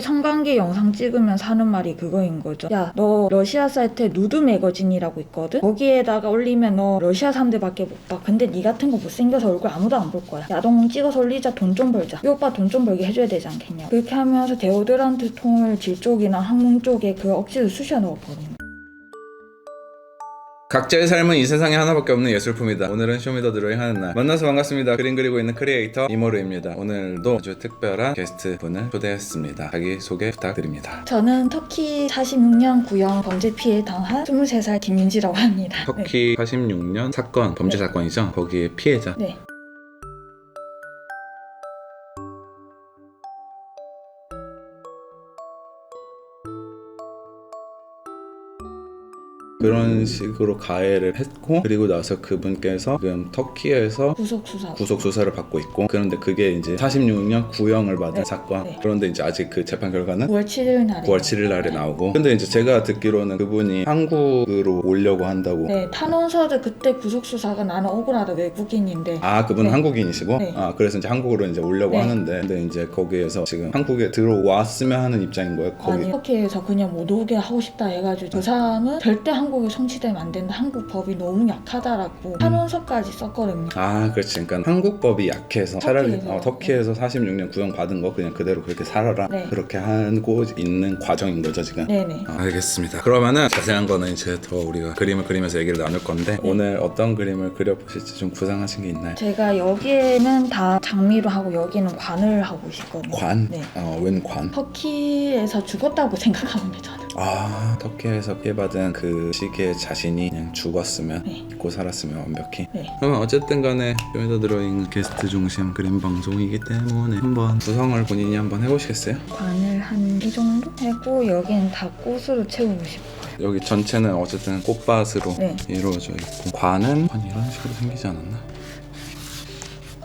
성관계 영상 찍으면서 하는 말이 그거인 거죠. 야, 너 러시아 사이트에 누드 매거진이라고 있거든? 거기에다가 올리면 너 러시아 사람들밖에 못 봐. 근데 니 같은 거 못생겨서 얼굴 아무도 안 볼 거야. 야동 찍어서 올리자. 돈 좀 벌자. 이 오빠 돈 좀 벌게 해줘야 되지 않겠냐. 그렇게 하면서 데오드란트 통을 질 쪽이나 항문 쪽에 그 억지로 쑤셔 넣었거든요. 각자의 삶은 이 세상에 하나밖에 없는 예술품이다. 오늘은 쇼미더 드로잉 하는 날. 만나서 반갑습니다. 그림 그리고 있는 크리에이터 이모르입니다. 오늘도 아주 특별한 게스트 분을 초대했습니다. 자기 소개 부탁드립니다. 저는 터키 46년 구형 범죄 피해 당한 23살 김윤지라고 합니다. 터키 46년 사건, 범죄 사건이죠? 거기에 피해자. 네. 그런 식으로 가해를 했고, 그리고 나서 그분께서 지금 터키에서 구속 수사를 받고 있고, 그런데 그게 이제 46년 구형을 받은 네. 사건. 네. 그런데 이제 아직 그 재판 결과는 9월 7일 날에 9월 7일 날에 나오고, 근데 이제 제가 듣기로는 그분이 한국으로 오려고 한다고. 네, 탄원서도 그때 구속수사가 나는 억울하다 외국인인데. 아, 그분은 네. 한국인이시고? 네. 아, 그래서 이제 한국으로 이제 오려고 네. 하는데, 근데 이제 거기에서 지금 한국에 들어왔으면 하는 입장인 거예요, 거기. 아니, 터키에서 그냥 못 오게 하고 싶다 해가지고 그 사람은 절대 한국에 송치되면 안 된다. 한국 법이 너무 약하다라고 탄원서까지 썼거든요. 아, 그렇지. 그러니까 한국 법이 약해서 차라리 터키에서. 터키에서 46년 구형 받은 거 그냥 그대로 그렇게 살아라. 네. 그렇게 하고 있는 과정인 거죠, 지금. 네네. 알겠습니다. 그러면은 자세한 거는 이제 더 우리가 그림을 그리면서 얘기를 나눌 건데, 네. 오늘 어떤 그림을 그려보실지 좀 구상하신 게 있나요? 제가 여기에는 다 장미로 하고 여기는 관을 하고 싶거든요. 관? 네. 웬 관? 터키에서 죽었다고 생각하거든요, 저는. 아, 터키에서 피해받은 그 시기에 자신이 그냥 죽었으면, 네. 잊고 살았으면 완벽히. 네. 그러면 어쨌든 간에 쇼미더 드로잉 게스트 중심 그림 방송이기 때문에 한번 구성을 본인이 한번 해보시겠어요? 관을 한 이 정도 하고 여기는 다 꽃으로 채우고 싶어요. 여기 전체는 어쨌든 꽃밭으로 네. 이루어져 있고, 관은 이런 식으로 생기지 않았나?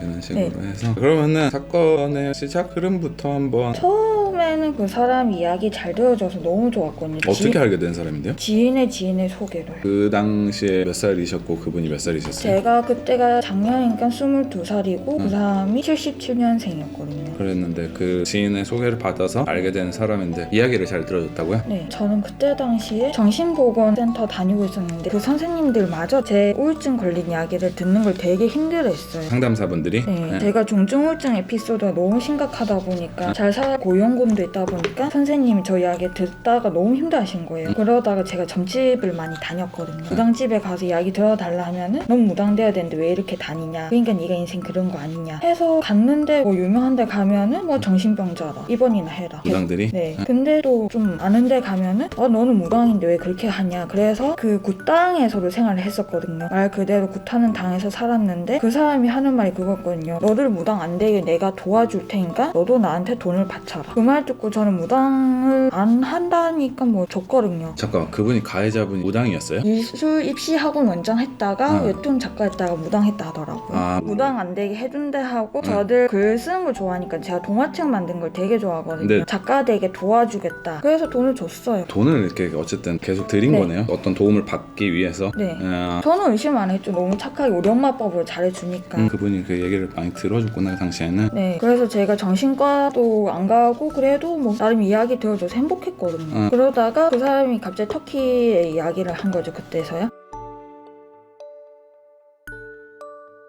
이런 식으로 해서. 그러면은 사건의 시작 흐름부터 한번. 처음에는 그 사람 이야기 잘 들어줘서 너무 좋았거든요. 어떻게 알게 된 사람인데요? 지인의 소개로. 그 당시에 몇 살이셨고 그분이 몇 살이셨어요? 제가 그때가 작년이니까 22살이고 그 사람이 77년생이었거든요. 그랬는데 그 지인의 소개를 받아서 알게 된 사람인데 이야기를 잘 들어줬다고요? 네, 저는 그때 당시에 정신보건센터 다니고 있었는데 그 선생님들마저 제 우울증 걸린 이야기를 듣는 걸 되게 힘들어했어요. 상담사분들이? 네, 제가 중증우울증 에피소드가 너무 심각하다 보니까 잘 살 고용군도 있다 보니까 선생님이 저 이야기 듣다가 너무 힘들어하신 거예요. 그러다가 제가 점집을 많이 다녔거든요. 무당집에 가서 이야기 들어달라 하면은 넌 무당돼야 되는데 왜 이렇게 다니냐, 그러니까 네가 인생 그런 거 아니냐 해서 갔는데 뭐 유명한 데 가면은 뭐 정신병자다, 입원이나 해라. 무당들이? 네. 근데 또 좀 아는 데 가면은 너는 무당인데 왜 그렇게 하냐. 그래서 그 굿당에서도 생활을 했었거든요. 말 그대로 굿하는 당에서 살았는데 그 사람이 하는 말이 그거거든요. 너를 무당 안 되게 내가 도와줄 테니까 너도 나한테 돈을 바쳐라. 그 말 듣고 저는 무당을 안 한다니까 뭐 줬거든요. 잠깐만, 그분이 가해자분이 무당이었어요? 미술 입시학원 원장 했다가 웹툰 작가 했다가 무당했다 하더라고요. 아. 무당 안 되게 해준대 하고 저들 글 쓰는 걸 좋아하니까 제가 동화책 만든 걸 되게 좋아하거든요. 네. 작가 되게 도와주겠다. 그래서 돈을 줬어요. 돈을 이렇게 어쨌든 계속 드린 네. 거네요. 어떤 도움을 받기 위해서. 네. 아, 저는 의심 안 했죠. 너무 착하게 우리 엄마 법으로 잘해주니까. 그분이 그 얘기를 많이 들어줬구나, 그 당시에는. 네, 그래서 제가 정신과도 안 가고 그래도 뭐 나름 이야기 들어줘서 행복했거든요. 그러다가 그 사람이 갑자기 터키의 이야기를 한 거죠, 그때서야.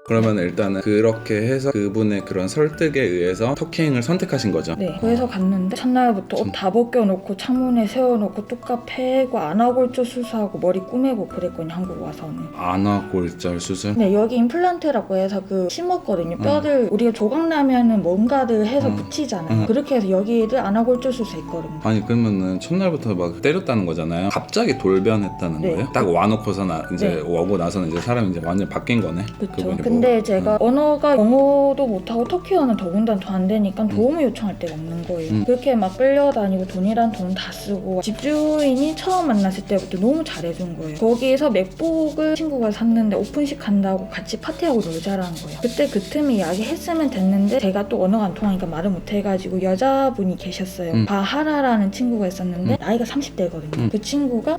그러면 일단은 그렇게 해서 그분의 그런 설득에 의해서 터키행을 선택하신 거죠? 네, 그래서 갔는데 첫날부터 옷 다 벗겨놓고 창문에 세워놓고 뚝갑 패고 안아골절 수술하고 머리 꾸매고 그랬거든요, 한국 와서는. 안아골절 수술? 네, 여기 임플란트라고 해서 그 심었거든요. 뼈를 우리가 조각 나면은 뭔가를 해서 붙이잖아요. 그렇게 해서 여기를 안아골절 수술했거든요. 아니, 그러면은 첫날부터 막 때렸다는 거잖아요. 갑자기 돌변했다는 네. 거예요? 딱 와놓고서는 이제 네. 오고 나서는 이제 사람이 이제 완전 바뀐 거네. 그쵸. 그분이 근데 제가 언어가 영어도 못하고 터키어는 더군다나 더 안 되니까 도움을 요청할 데가 없는 거예요. 그렇게 막 끌려다니고 돈이란 돈 다 쓰고 집주인이 처음 만났을 때부터 너무 잘해준 거예요. 거기에서 맥북을 친구가 샀는데 오픈식 한다고 같이 파티하고 놀자라는 거예요. 그때 그 틈에 이야기했으면 됐는데 제가 또 언어가 안 통하니까 말을 못해가지고 여자분이 계셨어요. 바하라라는 친구가 있었는데 나이가 30대거든요. 그 친구가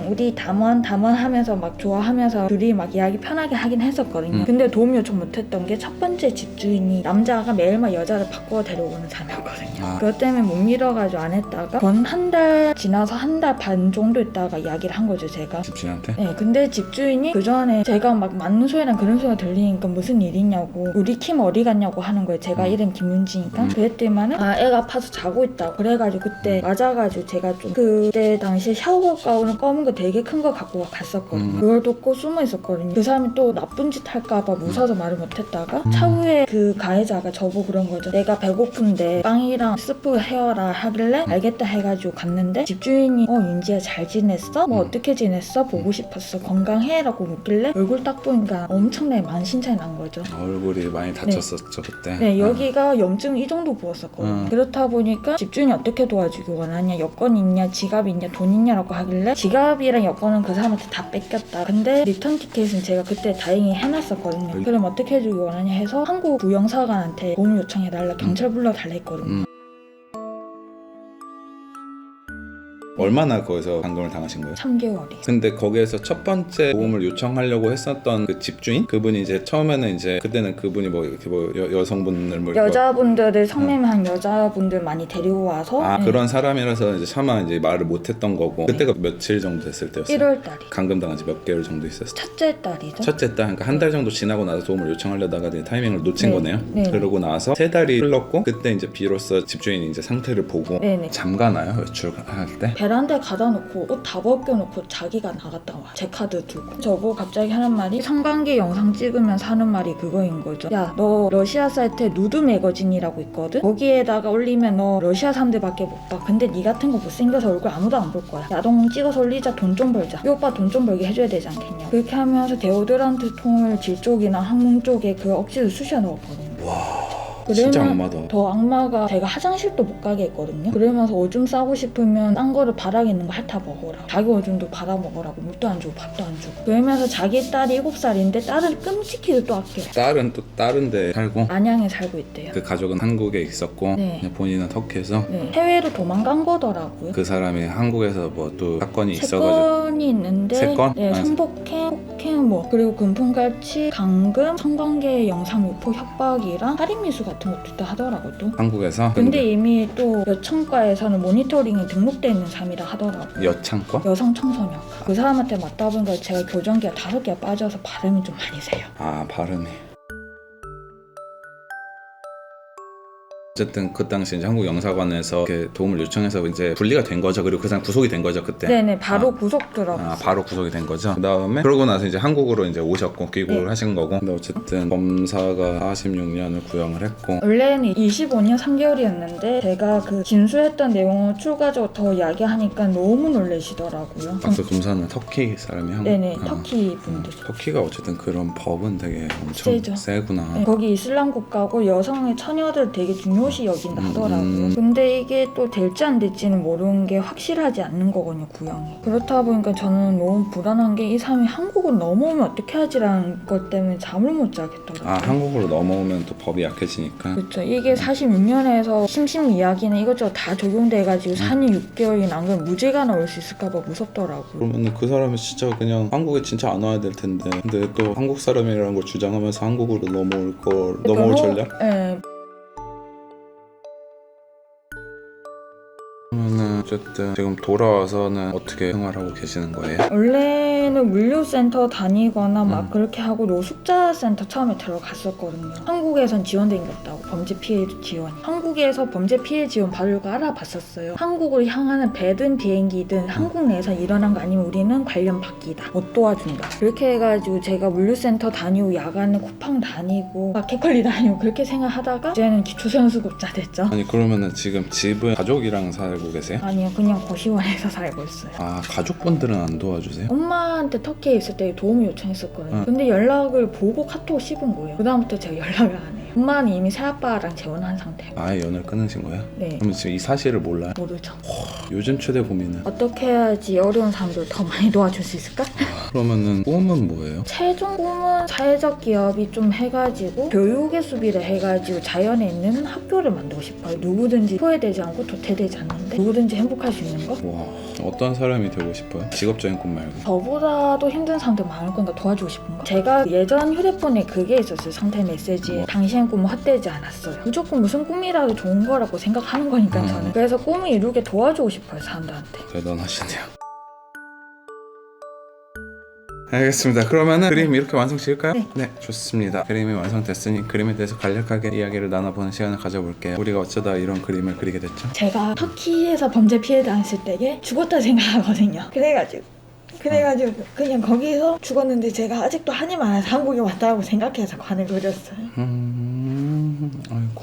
우리 담원 하면서 막 좋아하면서 둘이 막 이야기 편하게 하긴 했었거든요. 근데 도움 도움 요청 못했던 게 첫 번째 집주인이 남자가 매일마다 여자를 바꿔 데려오는 사람이었거든요. 그것 때문에 못 믿어가지고 안 했다가 한 달 지나서 한 달 반 정도 있다가 이야기를 한 거죠, 제가. 집주인한테? 네, 근데 집주인이 그 전에 제가 막 맞는 소리랑 그런 소리가 들리니까 무슨 일이냐고, 우리 킴 어디 갔냐고 하는 거예요. 제가 이름 김윤지니까. 그랬더니만은 애가 아파서 자고 있다고. 그래가지고 그때 맞아가지고 제가 좀 그때 당시에 샤워 가운을 검은 거 되게 큰 거 갖고 갔었거든요. 그걸 듣고 숨어 있었거든요. 그 사람이 또 나쁜 짓 할까봐 무서워서 말을 못했다가 차후에 그 가해자가 저보고 그런 거죠. 내가 배고픈데 빵이랑 스프 해와라 하길래 알겠다 해가지고 갔는데 집주인이 윤지야 잘 지냈어? 뭐 어떻게 지냈어? 보고 싶었어. 건강해? 라고 묻길래 얼굴 딱 보니까 엄청나게 만신창이 난 거죠. 얼굴이 많이 다쳤었죠 그때. 네, 여기가 염증 이 정도 부었었거든요. 그렇다 보니까 집주인이 어떻게 도와주기 원하냐, 여권 있냐, 지갑 있냐, 돈 있냐라고 하길래 지갑이랑 여권은 그 사람한테 다 뺏겼다. 근데 리턴 티켓은 제가 그때 다행히 해놨었거든요. 그럼 어떻게 해주기 원하냐 해서 한국 구형사관한테 도움 요청해달라, 경찰 불러달라 했거든요. 얼마나 거기서 감금을 당하신 거예요? 3개월이요. 근데 거기에서 첫 번째 도움을 요청하려고 했었던 그 집주인? 그분이 이제 처음에는 이제 그때는 그분이 뭐 이렇게 뭐 여성분을 뭐 여자분들을 성매매한 여자분들 많이 데리고 와서 그런 사람이라서 이제 차마 이제 말을 못했던 거고. 그때가 며칠 정도 됐을 때였어요? 1월 달이. 감금 당한 지 몇 개월 정도 있었어요? 첫째 달이죠. 첫째 달, 그러니까 한 달 정도 지나고 나서 도움을 요청하려다가 이제 타이밍을 놓친 거네요. 네. 그러고 나서 3달이 흘렀고 그때 이제 비로소 집주인이 이제 상태를 보고 네네. 잠가나요? 외출할 때? 베란다에 가다 놓고 옷 다 벗겨놓고 자기가 나갔다 와요. 제 카드 두고. 저보고 갑자기 하는 말이, 성관계 영상 찍으면서 하는 말이 그거인 거죠. 야, 너 러시아 사이트에 누드 매거진이라고 있거든? 거기에다가 올리면 너 러시아 사람들밖에 못 봐. 근데 니 같은 거 못생겨서 얼굴 아무도 안 볼 거야. 야동 찍어서 올리자. 돈 좀 벌자. 이 오빠 돈 좀 벌게 해줘야 되지 않겠냐. 그렇게 하면서 데오드란트 통을 질 쪽이나 항문 쪽에 그 억지로 쑤셔 넣었거든요. 와... 진짜 악마다. 더 악마가 제가 화장실도 못 가게 했거든요. 그러면서 오줌 싸고 싶으면 딴 거를 바닥에 있는 거 핥아 먹어라. 자기 오줌도 받아 먹으라고. 물도 안 주고 밥도 안 주고. 그러면서 자기 딸이 7살인데 딸을 끔찍히도 또 아껴요. 딸은 또 다른 데 살고 안양에 살고 있대요. 그 가족은 한국에 있었고 네. 그냥 본인은 터키에서 해외로 도망간 거더라고요. 그 사람이 한국에서 뭐 또 사건이 있어가지고. 사건이 있는데 세 건? 네, 성폭행, 폭행 뭐 그리고 금품갈취, 강금, 성관계 영상 유포 협박이랑 살인미수 같은 것도 있다 하더라고요. 또. 한국에서? 근데 이미 또 여청과에서는 모니터링이 등록돼 있는 사람이라 하더라고요. 여창과? 여성 청소년. 그 사람한테 맞다 보니까 제가 교정기가 5개가 빠져서 발음이 좀 많이 세요. 아, 발음이. 어쨌든 그 당시 이제 한국 영사관에서 이렇게 도움을 요청해서 이제 분리가 된 거죠. 그리고 그 사람 구속이 된 거죠 그때. 네네, 바로 구속 들어갔어요. 바로 구속이 된 거죠. 그 다음에 그러고 나서 이제 한국으로 이제 오셨고 귀국을 하신 거고. 근데 어쨌든 검사가 46년을 구형을 했고. 원래는 25년 3개월이었는데 제가 그 진술했던 내용을 추가적으로 더 이야기하니까 너무 놀라시더라고요. 그 검사는 터키 사람이 한국. 네네, 터키 분들. 터키가 어쨌든 그런 법은 되게 엄청 세죠. 세구나. 네, 거기 이슬람 국가고 여성의 처녀들 되게 중요시 여긴다 하더라고요. 근데 이게 또 될지 안 될지는 모르는 게 확실하지 않는 거거든요, 구형이. 그렇다 보니까 저는 너무 불안한 게 이 사람이 한국으로 넘어오면 어떻게 하지라는 것 때문에 잠을 못 자겠더라고요. 한국으로 넘어오면 또 법이 약해지니까. 그렇죠. 이게 46년에서 심신 이야기는 이것저것 다 적용돼가지고 4년 6개월이 난 건 무죄가 나올 수 있을까봐 무섭더라고요. 그러면 그 사람이 진짜 그냥 한국에 진짜 안 와야 될 텐데. 근데 또 한국 사람이라는 걸 주장하면서 한국으로 넘어올 전략? 네. 그러면은 어쨌든 지금 돌아와서는 어떻게 생활하고 계시는 거예요? 원래는 물류센터 다니거나 막 그렇게 하고 노숙자센터 처음에 들어갔었거든요. 한국에선 지원된 게 없다고, 범죄 피해 지원. 한국에서 범죄 피해 지원 받으려고 알아봤었어요. 한국으로 향하는 배든 비행기든 한국 내에서 일어난 거 아니면 우리는 관련 받기다, 못 도와준다. 그렇게 해가지고 제가 물류센터 다니고 야간에 쿠팡 다니고 마켓컬리 다니고 그렇게 생각하다가 이제는 기초생활수급자 됐죠. 아니 그러면은 지금 집은 가족이랑 살고 계세요? 아니요, 그냥 고시원에서 살고 있어요. 가족분들은 안 도와주세요? 엄마한테 터키에 있을 때 도움을 요청했었거든요. 근데 연락을 보고 카톡 씹은 거예요. 그 다음부터 제가 연락을 안 해요. 엄마는 이미 새아빠랑 재혼한 상태고. 아예 연애를 끊으신 거예요? 네. 그럼 지금 이 사실을 몰라요? 모르죠. 요즘 최대 고민은? 어떻게 해야지 어려운 사람들 더 많이 도와줄 수 있을까? 그러면은 꿈은 뭐예요? 최종 꿈은 사회적 기업이 좀 해가지고 교육의 수비를 해가지고 자연에 있는 학교를 만들고 싶어요. 누구든지 소외되지 않고 도태되지 않는데 누구든지 행복할 수 있는 거? 와, 어떤 사람이 되고 싶어요? 직업적인 꿈 말고. 저보다도 힘든 사람들 많을 거니까 도와주고 싶은 거. 제가 예전 휴대폰에 그게 있었어요. 상태 메시지에 당신의 꿈은 헛되지 않았어요. 무조건 무슨 꿈이라도 좋은 거라고 생각하는 거니까 저는. 그래서 꿈을 이루게 도와주고 싶어요, 사람들한테. 대단하시네요. 알겠습니다. 그러면은 그림 이렇게 완성 지을까요? 네. 좋습니다. 그림이 완성됐으니 그림에 대해서 간략하게 이야기를 나눠보는 시간을 가져볼게요. 우리가 어쩌다 이런 그림을 그리게 됐죠? 제가 터키에서 범죄 피해 당했을 때에 죽었다 생각하거든요. 그래가지고 그냥 거기서 죽었는데 제가 아직도 한이 많아서 한국에 왔다고 생각해서 관을 그렸어요. 아이고.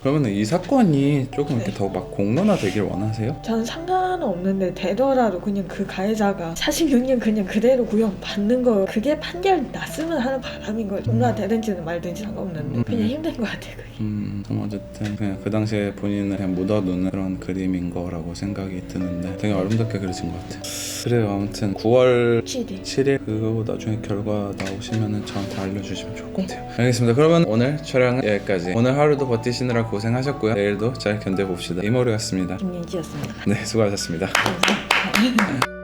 그러면 이 사건이 조금 이렇게 더 막 공론화 되길 원하세요? 저는 상관은 없는데 되더라도 그냥 그 가해자가 46년 그냥 그대로 구형받는 거 그게 판결 났으면 하는 바람인 거예요. 공론화 되든지는 말든지 상관없는데 그냥 힘든 것 같아요 그게. 그럼 어쨌든 그냥 그 당시에 본인을 그냥 묻어두는 그런 그림인 거라고 생각이 드는데 되게 아름답게 그려진 것 같아요. 그래요. 아무튼 9월 7일 그거 나중에 결과 나오시면은 저한테 알려주시면 좋을 것 같아요. 알겠습니다. 그러면 오늘 촬영은 여기까지. 오늘 하루도 버티시느라 고생하셨고요. 내일도 잘 견뎌봅시다. 이모리였습니다. 김민지였습니다. 네, 수고하셨습니다. 감사합니다.